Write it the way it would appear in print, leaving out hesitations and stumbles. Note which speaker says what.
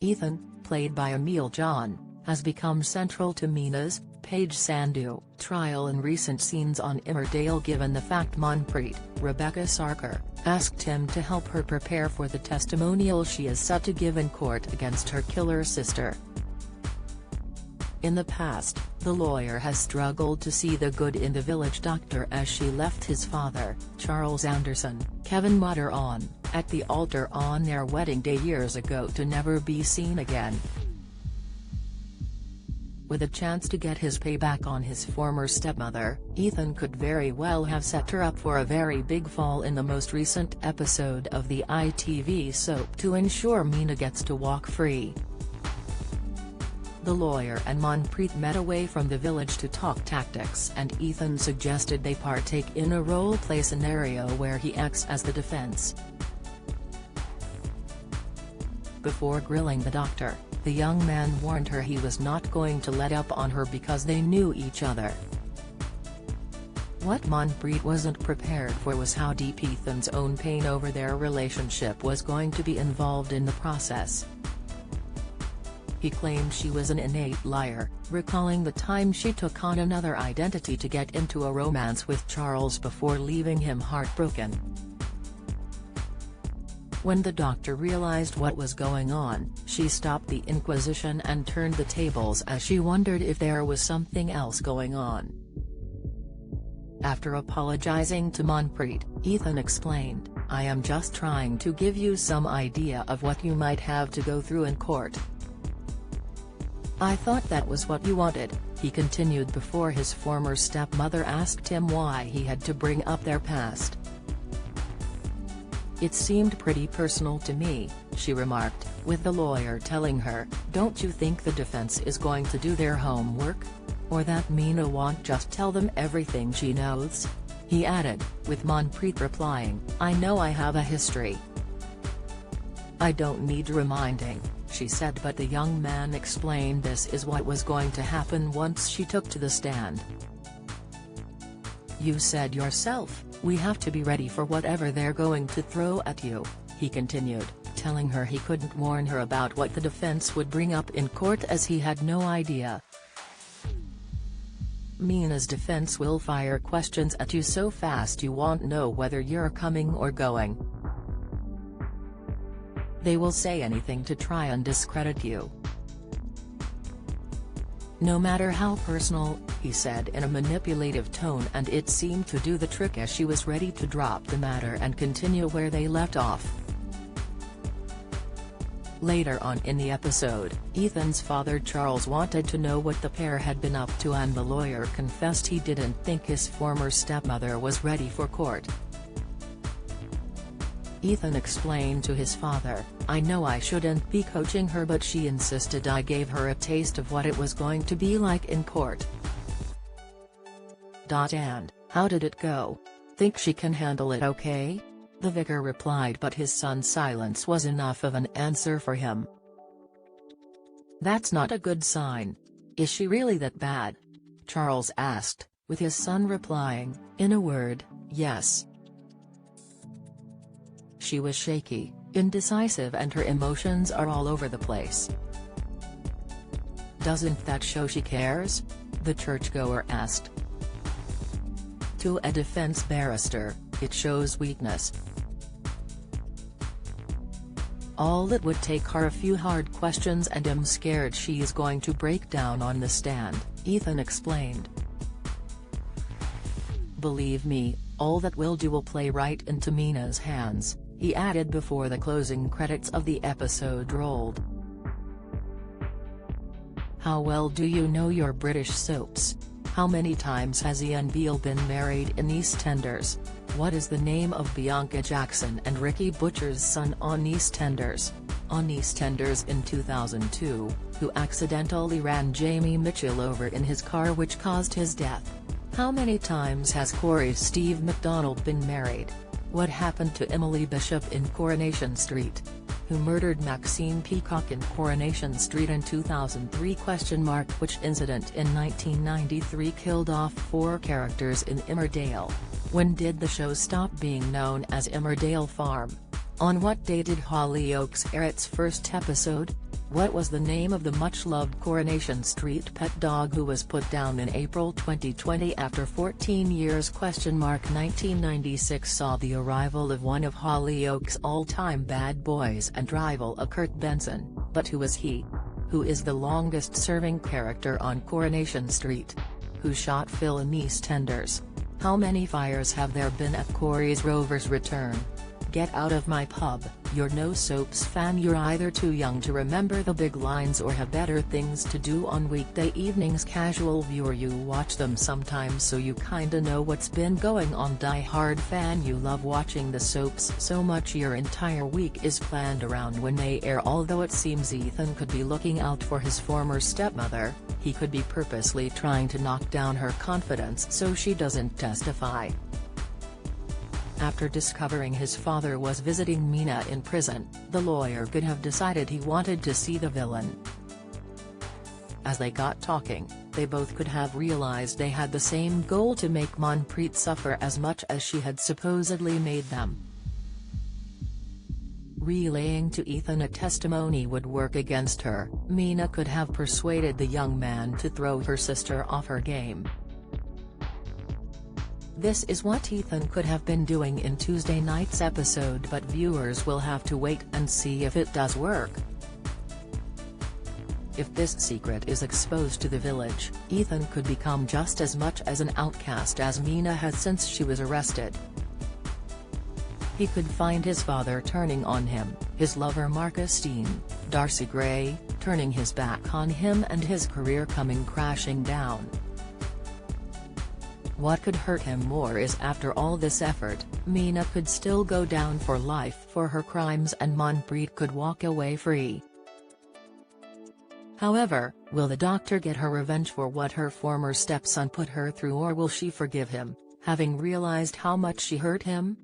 Speaker 1: Ethan, played by Emil John, has become central to Meena's, Paige Sandhu, trial in recent scenes on Emmerdale, given the fact Manpreet, Rebecca Sarkar, asked him to help her prepare for the testimonial she is set to give in court against her killer sister. In the past, the lawyer has struggled to see the good in the village doctor as she left his father, Charles Anderson, Kevin Mutter at the altar on their wedding day years ago to never be seen again. With a chance to get his payback on his former stepmother, Ethan could very well have set her up for a very big fall in the most recent episode of the ITV soap to ensure Meena gets to walk free. The lawyer and Manpreet met away from the village to talk tactics, and Ethan suggested they partake in a role-play scenario where he acts as the defense. Before grilling the doctor, the young man warned her he was not going to let up on her because they knew each other. What Manpreet wasn't prepared for was how deep Ethan's own pain over their relationship was going to be involved in the process. He claimed she was an innate liar, recalling the time she took on another identity to get into a romance with Charles before leaving him heartbroken. When the doctor realized what was going on, she stopped the inquisition and turned the tables as she wondered if there was something else going on. After apologizing to Manpreet, Ethan explained, "I am just trying to give you some idea of what you might have to go through in court. I thought that was what you wanted," he continued before his former stepmother asked him why he had to bring up their past. "It seemed pretty personal to me," she remarked, with the lawyer telling her, "Don't you think the defense is going to do their homework? Or that Meena won't just tell them everything she knows?" He added, with Manpreet replying, "I know I have a history. I don't need reminding," she said, but the young man explained this is what was going to happen once she took to the stand. "You said yourself, we have to be ready for whatever they're going to throw at you," he continued, telling her he couldn't warn her about what the defense would bring up in court as he had no idea. "Meena's defense will fire questions at you so fast you won't know whether you're coming or going. They will say anything to try and discredit you. No matter how personal," he said in a manipulative tone, and it seemed to do the trick as she was ready to drop the matter and continue where they left off. Later on in the episode, Ethan's father Charles wanted to know what the pair had been up to, and the lawyer confessed he didn't think his former stepmother was ready for court. Ethan explained to his father, "I know I shouldn't be coaching her, but she insisted I gave her a taste of what it was going to be like in court. And, how did it go? Think she can handle it okay?" the vicar replied, but his son's silence was enough of an answer for him. "That's not a good sign. Is she really that bad?" Charles asked, with his son replying, in a word, "Yes." "She was shaky, indecisive, and her emotions are all over the place." "Doesn't that show she cares?" the churchgoer asked. To a defense barrister, it shows weakness. "All it would take are a few hard questions, and I'm scared she's going to break down on the stand," Ethan explained. "Believe me, all that will do will play right into Meena's hands," he added before the closing credits of the episode rolled. "How well do you know your British soaps? How many times has Ian Beale been married in EastEnders? What is the name of Bianca Jackson and Ricky Butcher's son on EastEnders? On EastEnders in 2002, who accidentally ran Jamie Mitchell over in his car which caused his death? How many times has Corey Steve MacDonald been married? What happened to Emily Bishop in Coronation Street? Who murdered Maxine Peacock in Coronation Street in 2003? Which incident in 1993 killed off 4 characters in Emmerdale? When did the show stop being known as Emmerdale Farm? On what day did Hollyoaks air its first episode? What was the name of the much-loved Coronation Street pet dog who was put down in April 2020 after 14 years? 1996 saw the arrival of one of Hollyoaks' all-time bad boys and rival, a Kurt Benson, but who is he? Who is the longest-serving character on Coronation Street? Who shot Phil in EastEnders? How many fires have there been at Corey's Rover's return? Get out of my pub, you're no soaps fan. You're either too young to remember the big lines or have better things to do on weekday evenings. Casual viewer, you watch them sometimes so you kinda know what's been going on. Die-hard fan, you love watching the soaps so much your entire week is planned around when they air. Although it seems Ethan could be looking out for his former stepmother, he could be purposely trying to knock down her confidence so she doesn't testify. After discovering his father was visiting Meena in prison, the lawyer could have decided he wanted to see the villain. As they got talking, they both could have realized they had the same goal: to make Manpreet suffer as much as she had supposedly made them. Relaying to Ethan a testimony would work against her, Meena could have persuaded the young man to throw her sister off her game. This is what Ethan could have been doing in Tuesday night's episode, but viewers will have to wait and see if it does work. If this secret is exposed to the village, Ethan could become just as much as an outcast as Meena has since she was arrested. He could find his father turning on him, his lover Marcus Dean, Darcy Gray, turning his back on him, and his career coming crashing down. What could hurt him more is, after all this effort, Meena could still go down for life for her crimes and Manpreet could walk away free. However, will the doctor get her revenge for what her former stepson put her through, or will she forgive him, having realized how much she hurt him?